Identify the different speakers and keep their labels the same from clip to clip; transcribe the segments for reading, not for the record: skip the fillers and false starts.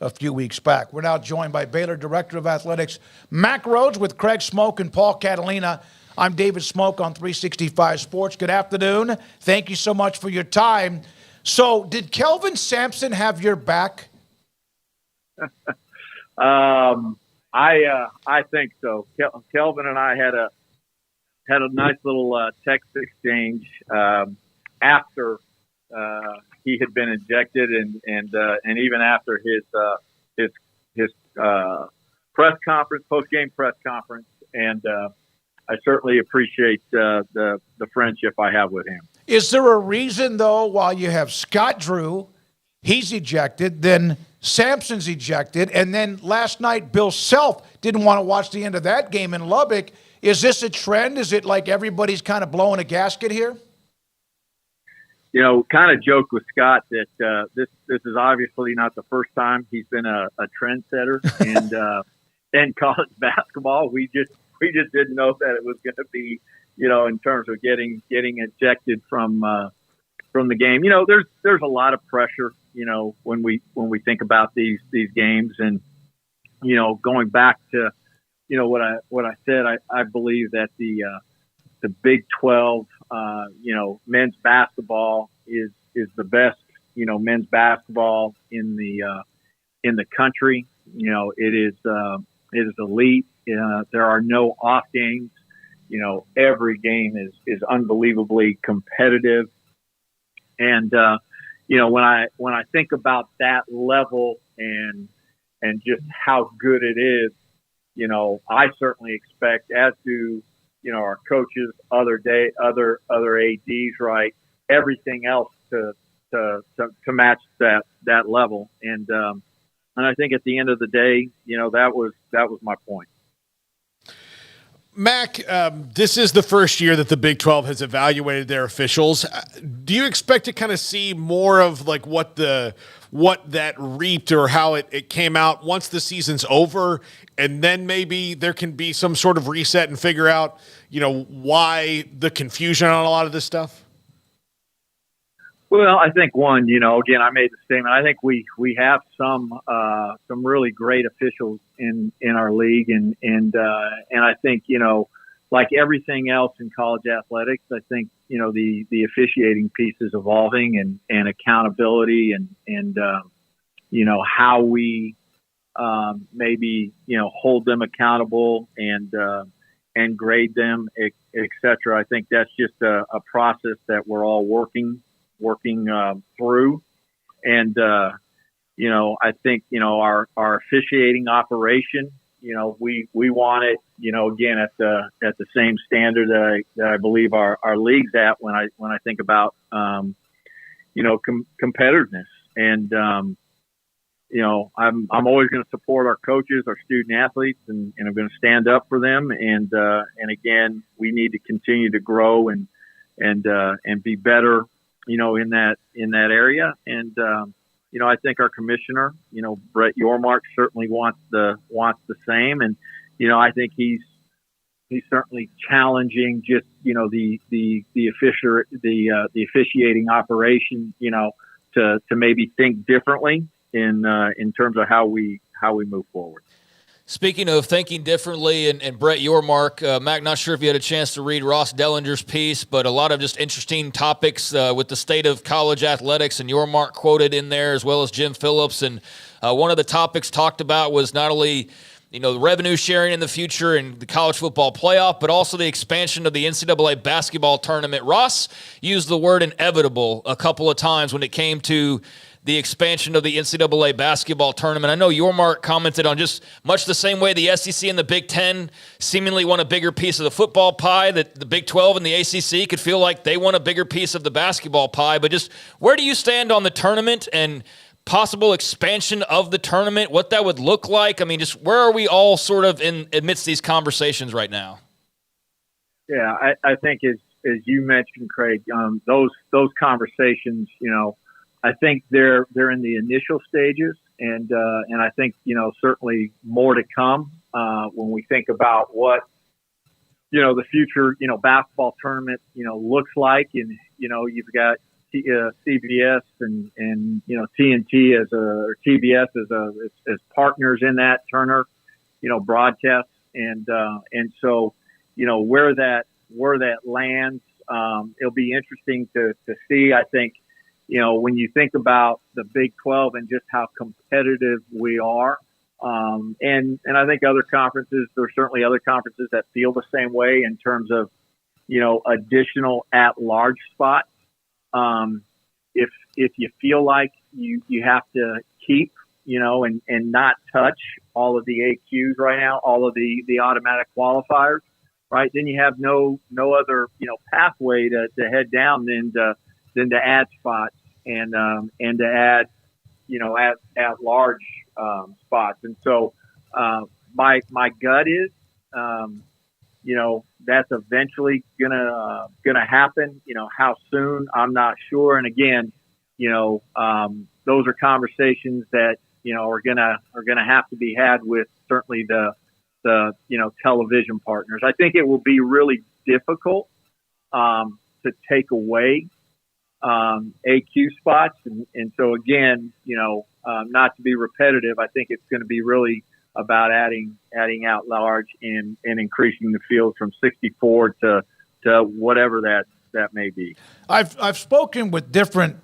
Speaker 1: a few weeks back. We're now joined by Baylor Director of Athletics, Mack Rhoades, with Craig Smoke and Paul Catalina. I'm David Smoke on 365 Sports. Good afternoon. Thank you so much for your time. So, did Kelvin Sampson have your back?
Speaker 2: I think so. Kelvin and I had a nice little text exchange after he had been ejected, and even after his press conference, post-game press conference, and I certainly appreciate the friendship I have with him.
Speaker 1: Is there a reason, though, while you have Scott Drew, he's ejected, then Sampson's ejected, and then last night Bill Self didn't want to watch the end of that game in Lubbock? Is this a trend? Is it like everybody's kind of blowing a gasket here?
Speaker 2: You know, kind of joked with Scott that this is obviously not the first time he's been a trendsetter in college basketball. We just didn't know that it was going to be, you know, in terms of getting ejected from the game. You know, there's a lot of pressure, you know, when we think about these games, and you know, going back to, you know, what I said, I believe that the Big 12, you know, men's basketball is the best, you know, men's basketball in the country. You know, it is elite. There are no off games. You know, every game is unbelievably competitive. And you know, when I think about that level and just how good it is, you know, I certainly expect, as do, you know, our coaches, other ADs, right, everything else to match that level. And I think at the end of the day, you know, that was my point.
Speaker 3: Mack, this is the first year that the Big 12 has evaluated their officials. Do you expect to kind of see more of like what that reaped or how it came out once the season's over, and then maybe there can be some sort of reset and figure out, you know, why the confusion on a lot of this stuff?
Speaker 2: Well, I think one, you know, again, I made the statement. I think we have some really great officials in our league, and I think, you know, like everything else in college athletics, I think, you know, the officiating piece is evolving, and accountability, and you know, how we maybe, you know, hold them accountable and grade them, et cetera. I think that's just a process that we're all working through. And, you know, I think, you know, our officiating operation, you know, we want it, you know, again, at the same standard that I believe our league's at when I think about, you know, competitiveness. And, you know, I'm always going to support our coaches, our student athletes, and I'm going to stand up for them. And again, we need to continue to grow and be better, you know, in that area. And, you know, I think our commissioner, you know, Brett Yormark, certainly wants the same. And, you know, I think he's certainly challenging just, you know, the officiating operation, you know, to maybe think differently in terms of how we move forward.
Speaker 4: Speaking of thinking differently and Brett Yormark, Mack, not sure if you had a chance to read Ross Dellinger's piece, but a lot of just interesting topics with the state of college athletics, and Yormark quoted in there, as well as Jim Phillips. And one of the topics talked about was not only, you know, the revenue sharing in the future and the college football playoff, but also the expansion of the NCAA basketball tournament. Ross used the word inevitable a couple of times when it came to the expansion of the NCAA basketball tournament. I know Yormark commented on just much the same way the SEC and the Big Ten seemingly want a bigger piece of the football pie, that the Big 12 and the ACC could feel like they want a bigger piece of the basketball pie. But just where do you stand on the tournament and possible expansion of the tournament, what that would look like? I mean, just where are we all sort of amidst these conversations right now?
Speaker 2: Yeah, I think as you mentioned, Craig, those conversations, you know, I think they're in the initial stages, and I think, you know, certainly more to come when we think about what, you know, the future, you know, basketball tournament, you know, looks like. And, you know, you've got CBS and TNT or TBS as partners in that Turner, broadcast, and so where that lands, it'll be interesting to see. I think when you think about the Big 12 and just how competitive we are, and I think other conferences, there's certainly other conferences that feel the same way in terms of additional at-large spots. If you feel like you have to keep, and not touch all of the AQs right now, all of the automatic qualifiers, right? Then you have no other, pathway to head down than to add spots and to add, at large, spots. And so, my gut is, that's eventually gonna happen. How soon, I'm not sure. And again, those are conversations that are gonna have to be had with certainly the television partners. I think it will be really difficult to take away AQ spots, and so again, not to be repetitive, I think it's going to be really about adding out large and increasing the field from 64 to whatever that may be.
Speaker 1: I've spoken with different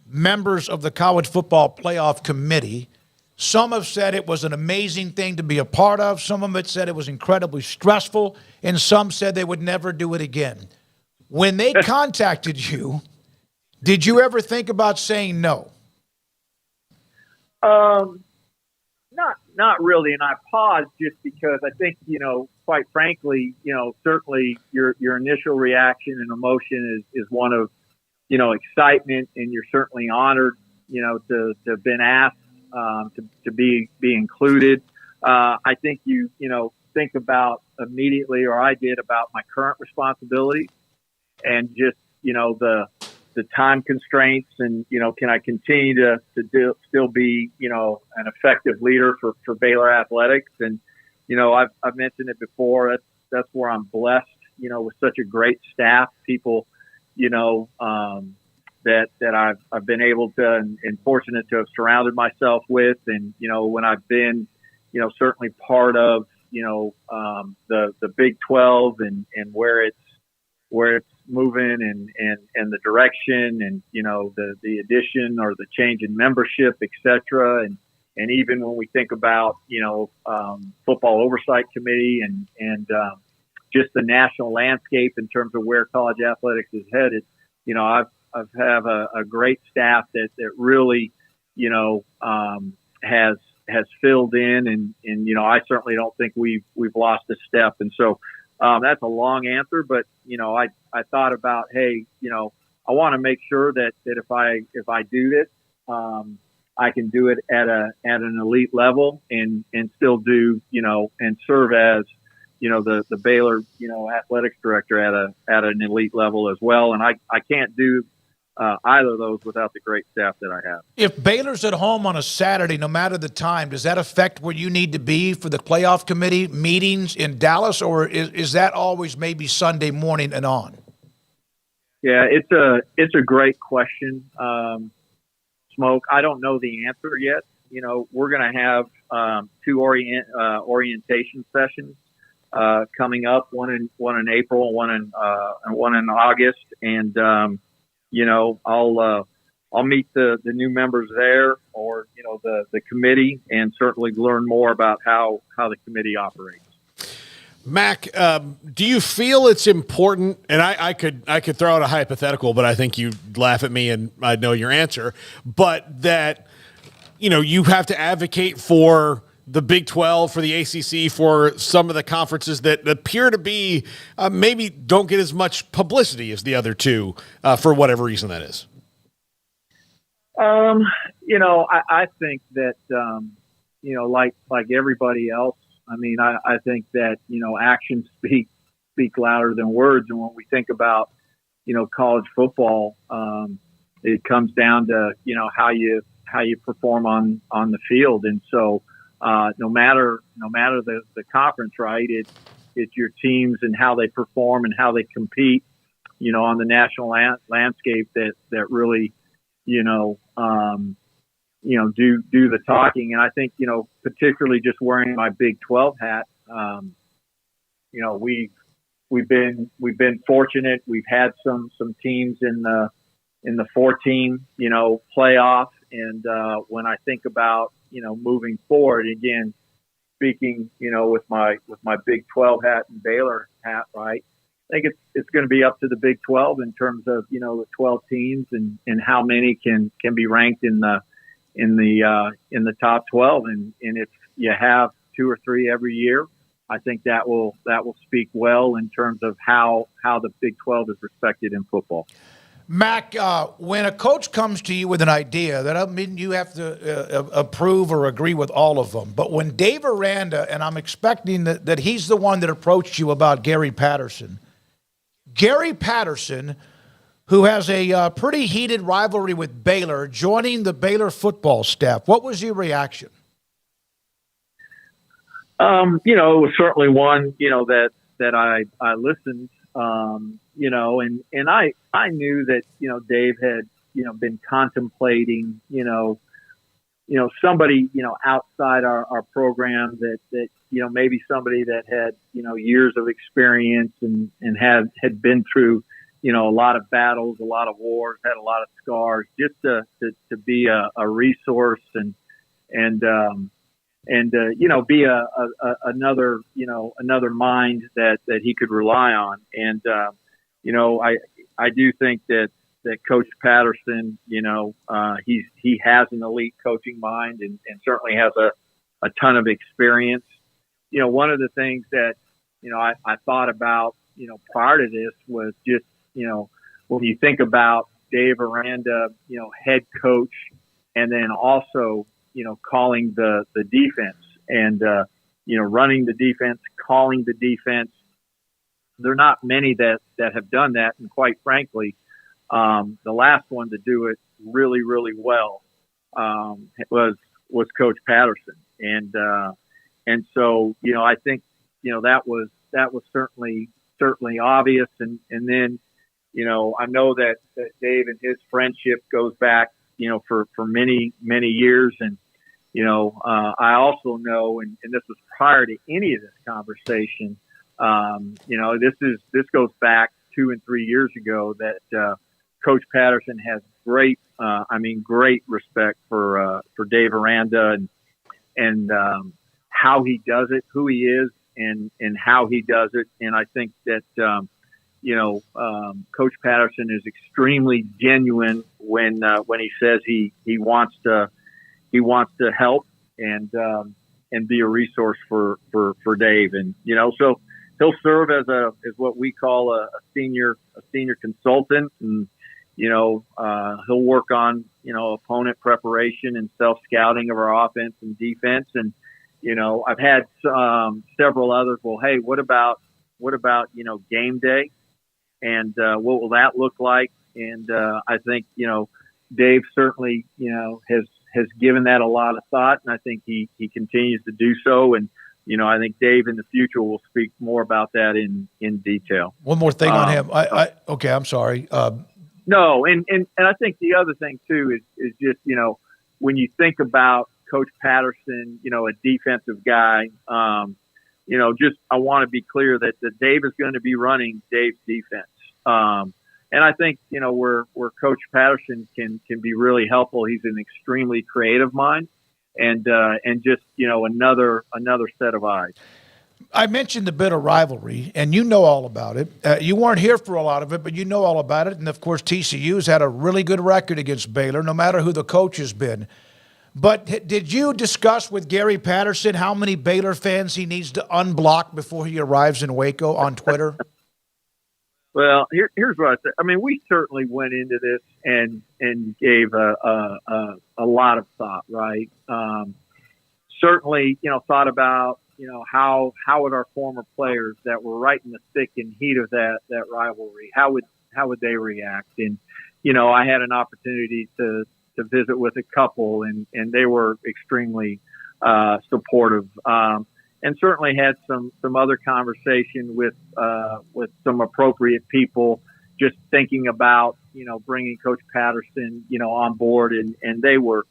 Speaker 1: members of the College Football Playoff Committee. Some have said it was an amazing thing to be a part of. Some of them said it was incredibly stressful, and some said they would never do it again. When they contacted you, did you ever think about saying no?
Speaker 2: Not really. And I paused just because I think, quite frankly, certainly your initial reaction and emotion is one of, excitement, and you're certainly honored, to have been asked, to be included. I think you think about immediately, or I did, about my current responsibilities and just, the time constraints, and can I continue to still be an effective leader for Baylor athletics? And I've mentioned it before. That's where I'm blessed, with such a great staff, people that I've been able to and fortunate to have surrounded myself with, and when I've been certainly part of the Big 12 and where it's moving and the direction, and the addition or the change in membership, etc. And even when we think about football oversight committee and just the national landscape in terms of where college athletics is headed, I've have a great staff that really has filled in, and I certainly don't think we've lost a step. And so that's a long answer, but I thought about, hey, I want to make sure that if I do this, I can do it at an elite level and still do and serve as the Baylor athletics director at an elite level as well. And I can't do either of those without the great staff that I have.
Speaker 1: If Baylor's at home on a Saturday, no matter the time, does that affect where you need to be for the playoff committee meetings in Dallas, or is that always maybe Sunday morning and on?
Speaker 2: Yeah, it's a great question, Smoke. I don't know the answer yet. We're going to have two orientation sessions coming up, one in April and one in August, and I'll meet the new members there, or the committee, and certainly learn more about how the committee operates.
Speaker 3: Mack, do you feel it's important? And I could throw out a hypothetical, but I think you'd laugh at me and I'd know your answer. But that you have to advocate for the Big 12, for the ACC, for some of the conferences that appear to be maybe don't get as much publicity as the other two, for whatever reason that is.
Speaker 2: I think that like everybody else. I mean, I think that actions speak louder than words, and when we think about college football, it comes down to how you perform on the field, and so no matter the conference, right? It's your teams and how they perform and how they compete, on the national landscape that really, do the talking. And I think, particularly just wearing my Big 12 hat, we've been fortunate. We've had some teams in the 14, playoff. And when I think about, moving forward, again, speaking, with my Big 12 hat and Baylor hat, right? I think it's going to be up to the Big 12 in terms of, the 12 teams and how many can be ranked in the top 12. And if you have 2 or 3 every year, I think that will speak well in terms of how the Big 12 is respected in football.
Speaker 1: Mack, when a coach comes to you with an idea, that doesn't mean you have to approve or agree with all of them. But when Dave Aranda, and I'm expecting that he's the one that approached you about Gary Patterson, who has a pretty heated rivalry with Baylor, joining the Baylor football staff, what was your reaction?
Speaker 2: It was certainly one, that I listened, and I knew that, Dave had, been contemplating, somebody, outside our program that, maybe somebody that had, years of experience and had been through, a lot of battles, a lot of wars, had a lot of scars, just to be a resource and be another mind that he could rely on. And, I do think that Coach Patterson, he has an elite coaching mind and certainly has a ton of experience. One of the things that, I thought about, prior to this was just, when you think about Dave Aranda, head coach, and then also, calling the defense and, running the defense, calling the defense. There are not many that have done that. And quite frankly, the last one to do it really, really well, was Coach Patterson. And so, I think, that was certainly obvious. And then, I know that Dave and his friendship goes back, for many, many years. And, I also know, and this was prior to any of this conversation, this goes back 2 and 3 years ago that Coach Patterson has great respect for Dave Aranda and how he does it, who he is, and how he does it. And I think that Coach Patterson is extremely genuine when he says he wants to help and be a resource for Dave. And so he'll serve as what we call a senior consultant, and he'll work on opponent preparation and self scouting of our offense and defense. And I've had several others. Well, hey, what about game day, and what will that look like? And I think Dave certainly has given that a lot of thought, and I think he continues to do so. And I think Dave in the future will speak more about that in detail.
Speaker 1: One more thing on him. Okay, I'm sorry.
Speaker 2: No, and I think the other thing too is just when you think about Coach Patterson, a defensive guy, just I want to be clear that Dave is going to be running Dave's defense. And I think where Coach Patterson can be really helpful. He's an extremely creative mind. And just another set of eyes.
Speaker 1: I mentioned the bit of rivalry, and you know all about it. You weren't here for a lot of it, but you know all about it. And of course, TCU's had a really good record against Baylor, no matter who the coach has been. But did you discuss with Gary Patterson how many Baylor fans he needs to unblock before he arrives in Waco on Twitter?
Speaker 2: Well, here's what I said. I mean, we certainly went into this and gave a lot of thought, right? Certainly, thought about, how would our former players that were right in the thick and heat of that rivalry, how would they react? And, I had an opportunity to visit with a couple, and they were extremely supportive. And certainly had some other conversation with some appropriate people, just thinking about, bringing Coach Patterson, on board, and they were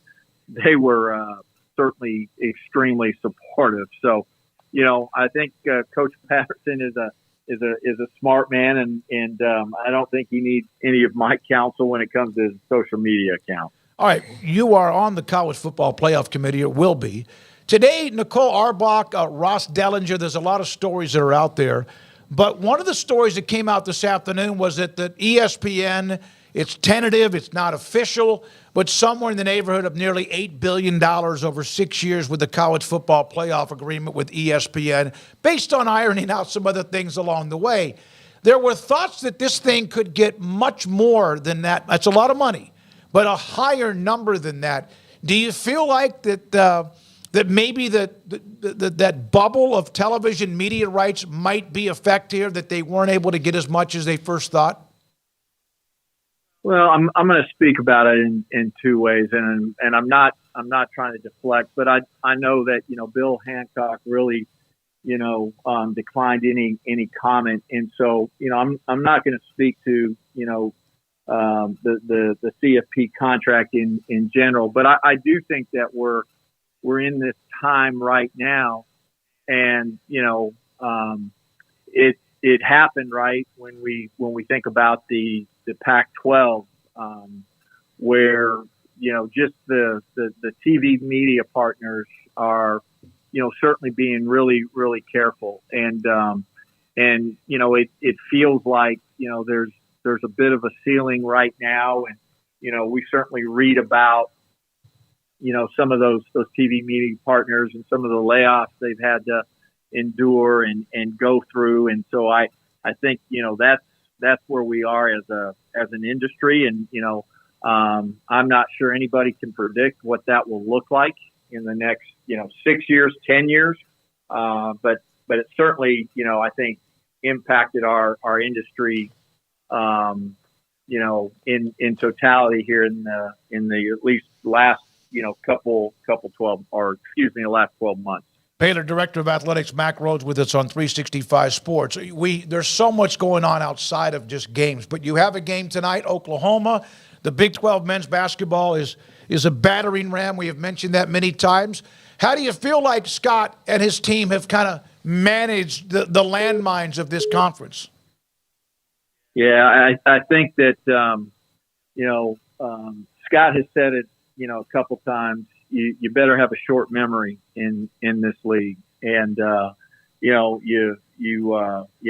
Speaker 2: certainly extremely supportive. So, I think Coach Patterson is a smart man, and I don't think he needs any of my counsel when it comes to his social media account.
Speaker 1: All right, you are on the College Football Playoff Committee, or will be. Today, Nicole Auerbach, Ross Dellinger, there's a lot of stories that are out there. But one of the stories that came out this afternoon was that the ESPN, it's tentative, it's not official, but somewhere in the neighborhood of nearly $8 billion over 6 years with the College Football Playoff agreement with ESPN, based on ironing out some other things along the way. There were thoughts that this thing could get much more than that. That's a lot of money, but a higher number than that. Do you feel like that maybe that bubble of television media rights might be a fact here, that they weren't able to get as much as they first thought?
Speaker 2: Well, I'm going to speak about it in two ways, and I'm not trying to deflect, but I know that Bill Hancock really declined any comment, and so I'm not going to speak to the CFP contract in general, but I do think that we're in this time right now, and it happened right when we think about the Pac-12, where just the TV media partners are certainly being really careful, and it feels like there's a bit of a ceiling right now, and we certainly read about some of those TV media partners and some of the layoffs they've had to endure and go through. And so I think, that's where we are as an industry. And, I'm not sure anybody can predict what that will look like in the next, 6 years, 10 years. But it certainly, I think impacted our industry, in totality here in the at least last, the last 12 months.
Speaker 1: Baylor Director of Athletics, Mack Rhoades, with us on 365 Sports. There's so much going on outside of just games, but you have a game tonight, Oklahoma. The Big 12 men's basketball is a battering ram. We have mentioned that many times. How do you feel like Scott and his team have kind of managed the landmines of this conference?
Speaker 2: Yeah, I think that, Scott has said it, a couple times. You better have a short memory in this league, and you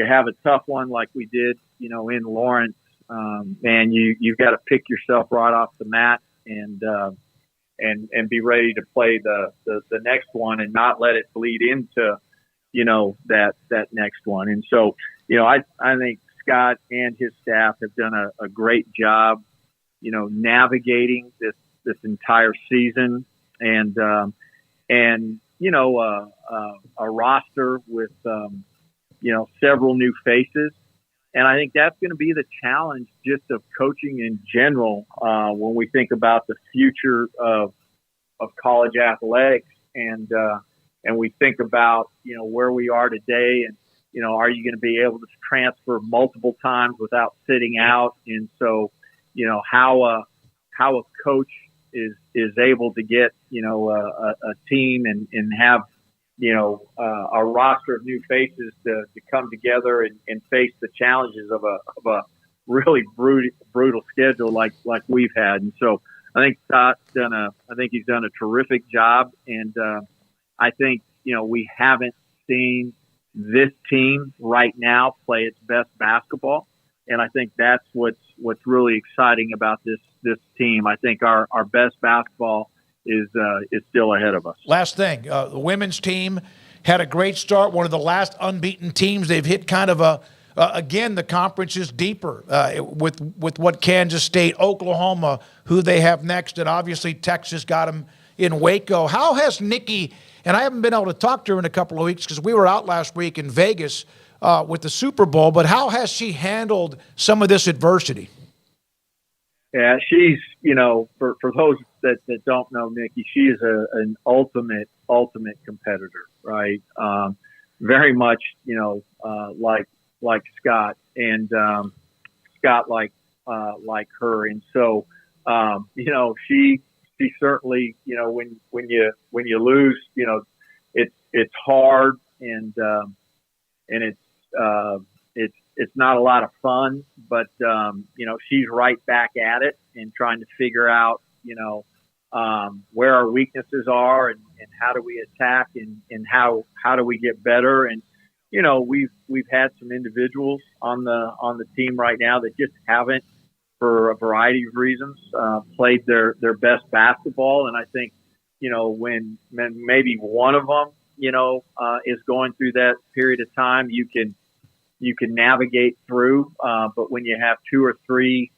Speaker 2: have a tough one like we did, in Lawrence. Man, you've got to pick yourself right off the mat and be ready to play the next one and not let it bleed into that next one. And so I think Scott and his staff have done a great job navigating this entire season, and a roster with several new faces, and I think that's going to be the challenge just of coaching in general when we think about the future of college athletics, and we think about where we are today, and are you going to be able to transfer multiple times without sitting out, and so how a coach is able to get a team and have a roster of new faces to come together and face the challenges of a really brutal schedule like we've had. And so I think Scott's he's done a terrific job, and I think we haven't seen this team right now play its best basketball, and I think that's what's really exciting about this team. I think our best basketball is still ahead of us.
Speaker 1: Last thing, the women's team had a great start. One of the last unbeaten teams. They've hit kind of again, the conference is deeper with what Kansas State, Oklahoma, who they have next, and obviously Texas got them in Waco. How has Nikki, and I haven't been able to talk to her in a couple of weeks because we were out last week in Vegas with the Super Bowl, but how has she handled some of this adversity?
Speaker 2: Yeah, she's, for those that don't know Nikki, she is an ultimate competitor, right? Very much, like Scott. And mascot like her. And so, she certainly, when you lose, it's hard and it's not a lot of fun, but, she's right back at it and trying to figure out, where our weaknesses are and how do we attack and how do we get better. And, we've had some individuals on the team right now that just haven't, for a variety of reasons, played their best basketball. And I think, when maybe one of them, is going through that period of time, you can navigate through. But when you have two or three,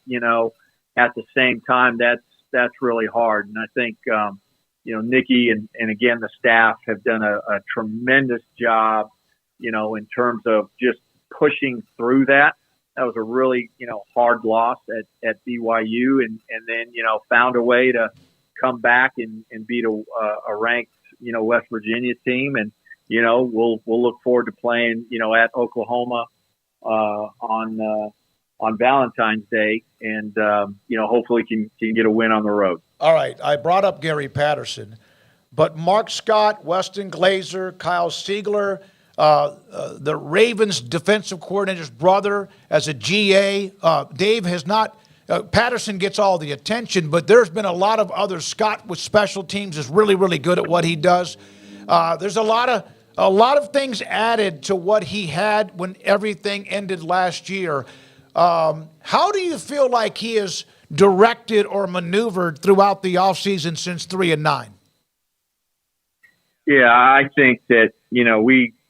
Speaker 2: at the same time, that's really hard. And I think, Nikki and again, the staff have done a tremendous job, in terms of just pushing through that. That was a really, hard loss at BYU and then, found a way to come back and beat a ranked, West Virginia team. And, we'll look forward to playing, at Oklahoma, on Valentine's Day and, hopefully can get a win on the road.
Speaker 1: All right. I brought up Gary Patterson, but Mark Scott, Weston Glazer, Kyle Siegler, the Ravens defensive coordinator's brother as a GA. Dave has not, Patterson gets all the attention, but there's been a lot of others. Scott with special teams is really, really good at what he does. There's a lot of things added to what he had when everything ended last year. How do you feel like he has directed or maneuvered throughout the offseason since 3-9?
Speaker 2: Yeah, I think that,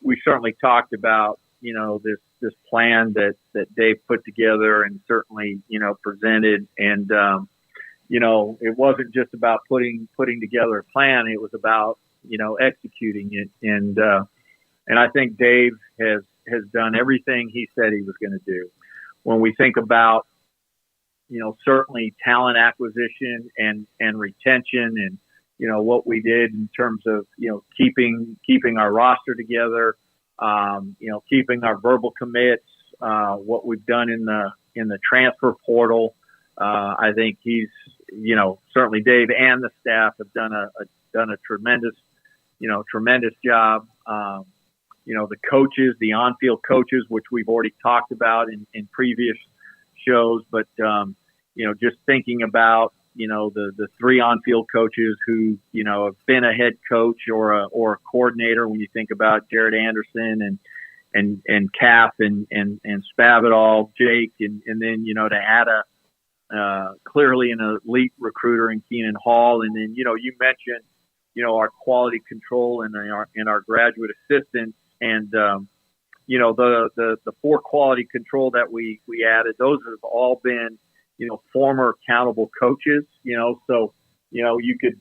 Speaker 2: we certainly talked about, this plan that Dave put together and certainly, presented. And, it wasn't just about putting together a plan. It was about, executing it. And I think Dave has done everything he said he was going to do. When we think about, certainly talent acquisition and retention and, what we did in terms of, keeping our roster together, keeping our verbal commits, what we've done in the transfer portal. I think he's, certainly Dave and the staff have done a tremendous job. The coaches, the on-field coaches, which we've already talked about in previous shows, but, just thinking about, the three on-field coaches who, have been a head coach or a coordinator. When you think about Jared Anderson and Cap and Spavital, Jake, and then, to add clearly an elite recruiter in Keenan Hall. And then, you mentioned, our quality control and our graduate assistants and, the four quality control that we added, those have all been, former accountable coaches, so, you could,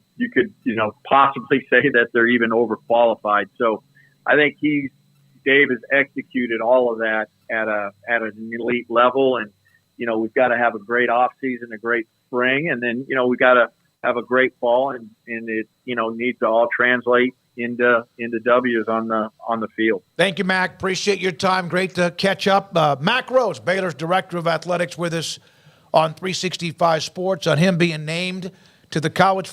Speaker 2: possibly say that they're even overqualified. So I think Dave has executed all of that at an elite level. And, we've got to have a great off season, a great spring. And then, we've got to have a great fall and it, needs to all translate into W's on the field.
Speaker 1: Thank you, Mac. Appreciate your time. Great to catch up. Mack Rhoades, Baylor's Director of Athletics, with us on 365 Sports, on him being named to the college